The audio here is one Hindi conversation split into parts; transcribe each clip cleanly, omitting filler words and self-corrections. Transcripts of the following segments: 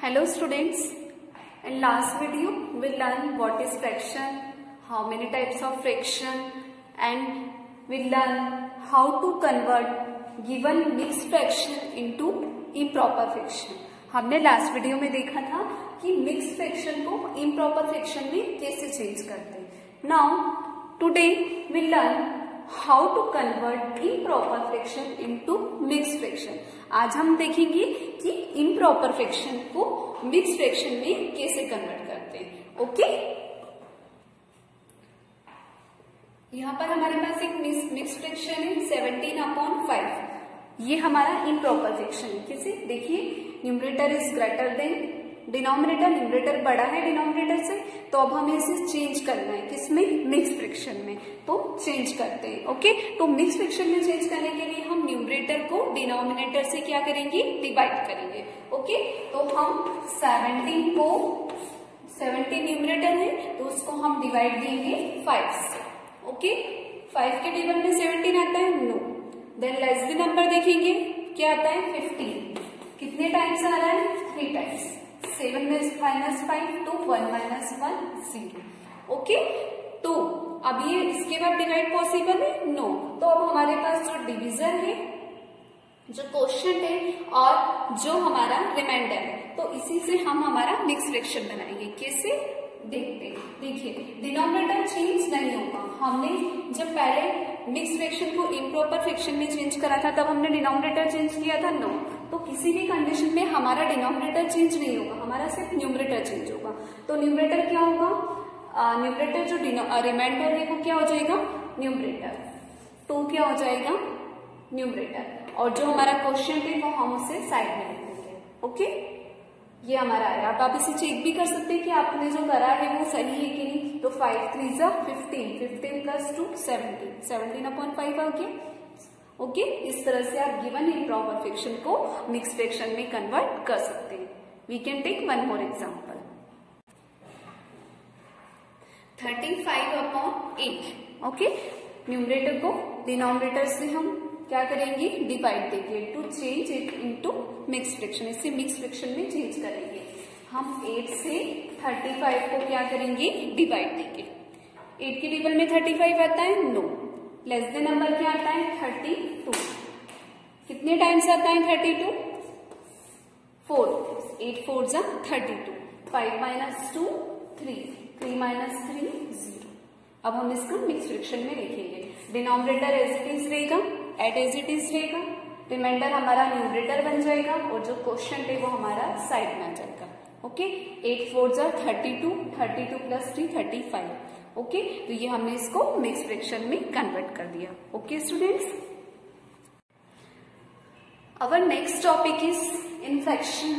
Hello students, in last video we learned what is fraction, how many types of fraction, and we learn how to convert given mixed fraction into improper fraction. हमने लास्ट वीडियो में देखा था कि मिक्स फ्रैक्शन को इम्प्रॉपर फ्रैक्शन में कैसे चेंज करते हैं. Now today we learn how to convert improper fraction into mix fraction. आज हम देखेंगे कि इम्प्रॉपर फ्रैक्शन को मिक्स फ्रैक्शन में कैसे कन्वर्ट करते हैं. ओके, यहाँ पर हमारे पास एक मिक्स फ्रैक्शन है 17/5. ये हमारा इम्प्रॉपर फ्रैक्शन है. कैसे देखिए, numerator is greater than denominator. Numerator बड़ा है डिनोमिनेटर से, तो अब हमें इसे चेंज करना है किसमें, मिक्स फ्रैक्शन में. तो चेंज करते हैं. ओके, तो मिक्स फ्रैक्शन में चेंज करने के लिए हम न्यूमरेटर को डिनोमिनेटर से क्या करेंगे, डिवाइड करेंगे. ओके, तो हम 17 न्यूमरेटर है तो उसको हम डिवाइड देंगे 5 से. ओके, 5 के टेबल में 17 आता है, no. Then less the number देखेंगे, क्या आता है 15. कितने टाइम्स आ रहा है, 3 टाइम्स. 7 में -5 तो 1 - 1 0. ओके, तो अब ये इसके बाद डिवाइड पॉसिबल है, नो. तो अब हमारे पास जो डिवीजन है, जो क्वोशिएंट है और जो हमारा रिमाइंडर है, तो इसी से हम हमारा मिक्स फ्रैक्शन बनाएंगे. कैसे देखते हैं. देखिए, डिनोमिनेटर चेंज नहीं होगा. हमने जब पहले मिक्स फ्रैक्शन को इम्प्रॉपर फ्रैक्शन में चेंज करा था तब हमने डिनोमिनेटर चेंज किया था, नो. तो किसी भी कंडीशन में हमारा डिनोमिनेटर चेंज नहीं होगा, हमारा सिर्फ न्यूमरेटर चेंज होगा. तो न्यूमरेटर क्या होगा, न्यूमरेटर जो रिमाइंडर है वो क्या हो जाएगा, न्यूमरेटर. 2 क्या हो जाएगा, न्यूमरेटर. और जो हमारा क्वोशिएंट है वो हम उसे साइड में लिख देंगे. ओके, ये हमारा आया. अब आप इसे चेक भी कर सकते हैं कि आपने जो करा है वो सही है कि नहीं. तो 5 3 15, 15 + 2 17, 17/5 आ गया. ओके, इस तरह से आप गिवन इम्प्रॉपर फ्रैक्शन को मिक्स फ्रैक्शन में कन्वर्ट कर सकते हैं. We can take one more example. 35/8. Okay, numerator को डिनोमिनेटर से हम क्या करेंगे, डिवाइड देंगे to change it into mix fraction. इससे मिक्स फ्रैक्शन में चेंज करेंगे. हम 8 से 35 को क्या करेंगे, डिवाइड देंगे. 8 के टेबल में 35 आता है, नो. लेस देन नंबर क्या आता है, 32. कितने टाइम्स आता है 32, 4. 8 4 = 32. 5 - 2 3, 3 - 3 0. अब हम इसका मिक्स फ्रैक्शन में लिखेंगे. डिनोमिनेटर एज इट इज रहेगा, एज इट इज रहेगा. रिमाइंडर हमारा न्यूमरेटर बन जाएगा और जो क्वोशिएंट है वो हमारा साइड में आ जाएगा. ओके, 8 4 = 32, 32 + 3 35. ओके, तो ये हमने इसको मिक्स फ्रैक्शन में कन्वर्ट कर दिया. Okay students, our next topic is in fraction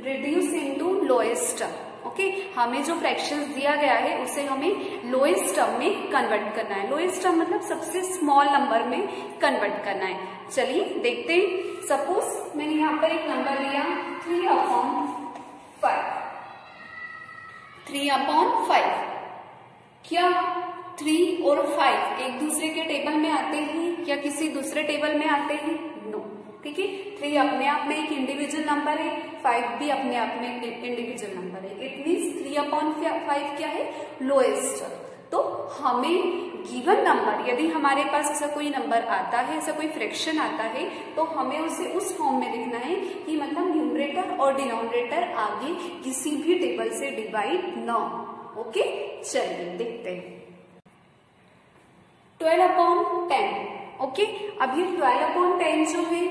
reduce into lowest term. Okay, हमें जो फ्रैक्शंस दिया गया है उसे हमें लोएस्ट टर्म में कन्वर्ट करना है. लोएस्ट टर्म मतलब सबसे स्मॉल नंबर में कन्वर्ट करना है. चलिए देखते हैं. सपोज मैंने यहाँ पर एक नंबर लिया 3/5. 3/5. क्या 3 और 5 एक दूसरे के टेबल में आते हैं या किसी दूसरे टेबल में आते हैं, नो. ठीक है, 3 अपने आप में एक इंडिविजुअल नंबर है, 5 भी अपने आप में एक इंडिविजुअल नंबर है. इट मीन्स 3/5 क्या है, लोएस्ट. तो हमें गिवन नंबर, यदि हमारे पास ऐसा कोई नंबर आता है, ऐसा कोई फ्रैक्शन आता है, तो हमें उसे उस फॉर्म में लिखना है कि मतलब न्यूमरेटर और डिनोमिनेटर आगे किसी भी टेबल से डिवाइड ना हो. ओके, चलिए देखते हैं. 12/10. ओके, अब ये 12/10 जो है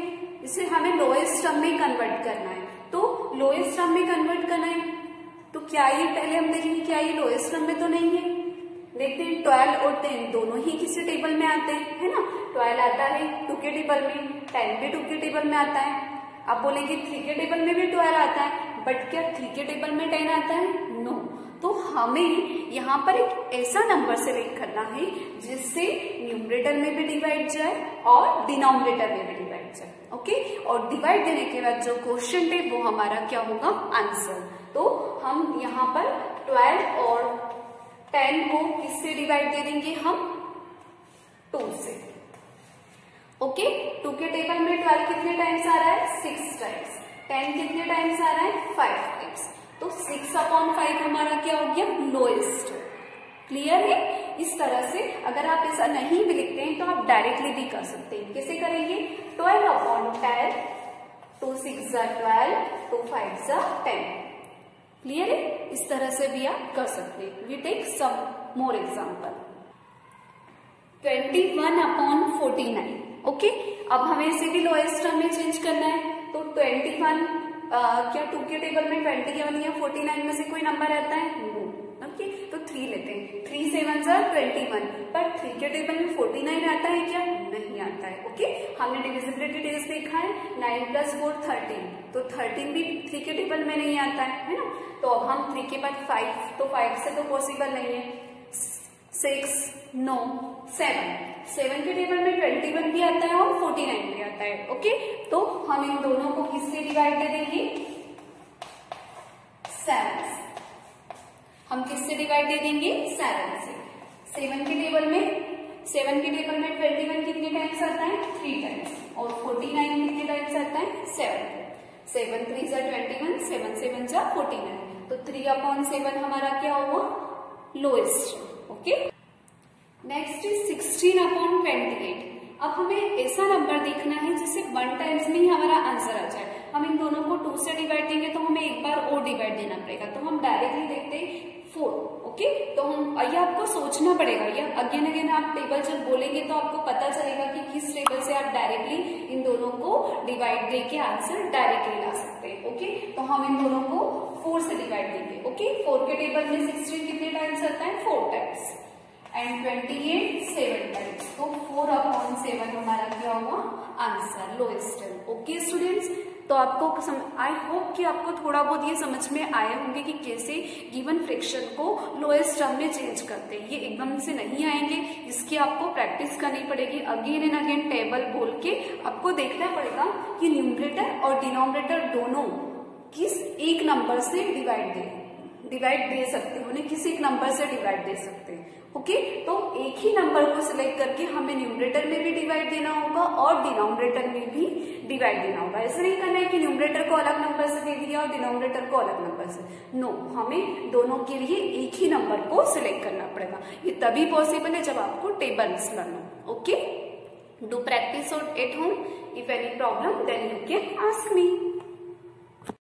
इसे हमें लोएस्ट टर्म में कन्वर्ट करना है. तो लोएस्ट टर्म में कन्वर्ट करना है तो क्या ये, पहले हम देखेंगे क्या ये लोएस्ट टर्म में तो नहीं है. देखते हैं, 12 और 10 दोनों ही किसी टेबल में आते हैं, है ना. 12 आता है 2 के टेबल में, 10 भी 2 के टेबल में आता है. आप बोलेंगे 3 के टेबल में भी 12 आता है, बट क्या 3 के टेबल में 10 आता है, नो. तो हमें यहाँ पर एक ऐसा नंबर सेलेक्ट करना है जिससे न्यूमरेटर में भी डिवाइड जाए और डिनोमिनेटर में भी डिवाइड जाए. ओके, और डिवाइड देने के बाद जो क्वोशिएंट है वो हमारा क्या होगा, आंसर. तो हम यहाँ पर 12 और 10 को किससे डिवाइड दे देंगे, हम 2 से. ओके, 2 के टेबल में 12 कितने टाइम्स आ रहा है, 6 टाइम्स. 10 कितने टाइम्स आ रहा है? 5 टाइम्स। तो 6/5 हमारा क्या हो गया? लोएस्ट। क्लियर है? इस तरह से अगर आप ऐसा नहीं भी लिखते हैं तो आप डायरेक्टली भी कर सकते हैं। कैसे करेंगे? 12/10, 2 6 12, 2 5 10। क्लियर है? इस तरह से भी आप कर सकते हैं। We take some more example. 21/49। Okay, अब हमें इसे भी लोएस्ट टर्म में चेंज करना है। तो 21 क्या 2 के टेबल में 21 या 49 में से कोई नंबर आता है? नो। ओके, तो 3 लेते हैं। 3 7 21, पर 3 के टेबल में 49 आता है क्या? नहीं आता है। ओके, हमने डिविजिबिलिटी टेस्ट देखा है, 9 + 4 13, तो 13 भी 3 के टेबल में नहीं आता है ना। तो अब हम 3 के बाद 5, तो 5 से तो पॉसिबल नहीं है। 6 नो 7 के टेबल में 21 भी आता है और 49 भी आता है। ओके, तो हम इन दोनों को किससे डिवाइड दे देंगे? 7 से। हम किससे डिवाइड दे देंगे? 7 से। 7 के टेबल में 21 कितने टाइम्स आता है? 3 टाइम्स। और 49 कितने टाइम्स आता है? 7। 7 3 × 21, 7 7 × 49। तो 3/7 हमारा क्या हुआ? लोएस्ट। Okay, next is 16/28। अब हमें ऐसा नंबर देखना है जिससे 1 टाइम्स में ही हमारा आंसर आ जाए। हम इन दोनों को 2 से डिवाइड देंगे तो हमें एक बार और डिवाइड देना पड़ेगा। तो हम डायरेक्टली देखते हैं 4। ओके, तो हम ये आपको सोचना पड़ेगा। ये अगेन अगेन आप टेबल जब बोलेंगे तो आपको पता चलेगा कि किस टेबल से आप डायरेक्टली इन दोनों को डिवाइड देके आंसर डायरेक्टली ला सकते हैं। ओके, तो हम इन दोनों को 4 से डिवाइड देंगे। ओके, 4 के टेबल में 16 कितने टाइम्स आता है? 4 टाइम्स। And 28 7 times. तो 4/7 हमारा क्या हुआ? Answer, lowest term. Okay students, तो आपको आई होप कि आपको थोड़ा बहुत ये समझ में आए होंगे कि कैसे गिवन फ्रैक्शन को लोएस्ट टर्म में चेंज करते हैं। ये एकदम से नहीं आएंगे, इसकी आपको प्रैक्टिस करनी पड़ेगी। अगेन एंड अगेन टेबल बोल के आपको देखना पड़ेगा कि न्यूमरेटर और डिनोमिनेटर दोनों किस एक नंबर से डिवाइड दे सकते हैं, उन्हें किसी एक नंबर से डिवाइड दे सकते हैं। ओके, तो एक ही नंबर को सिलेक्ट करके हमें न्यूमरेटर में भी डिवाइड देना होगा और डिनोमिनेटर में भी डिवाइड देना होगा। ऐसा नहीं करना है कि न्यूमरेटर को अलग नंबर से दे दिया और डिनोमिनेटर को अलग नंबर से। नो, हमें दोनों के लिए एक ही नंबर को सिलेक्ट करना पड़ेगा। ये तभी पॉसिबल है जब आपको टेबल्स लर्न हो। Okay, do practice at home. If any problem then you can ask me.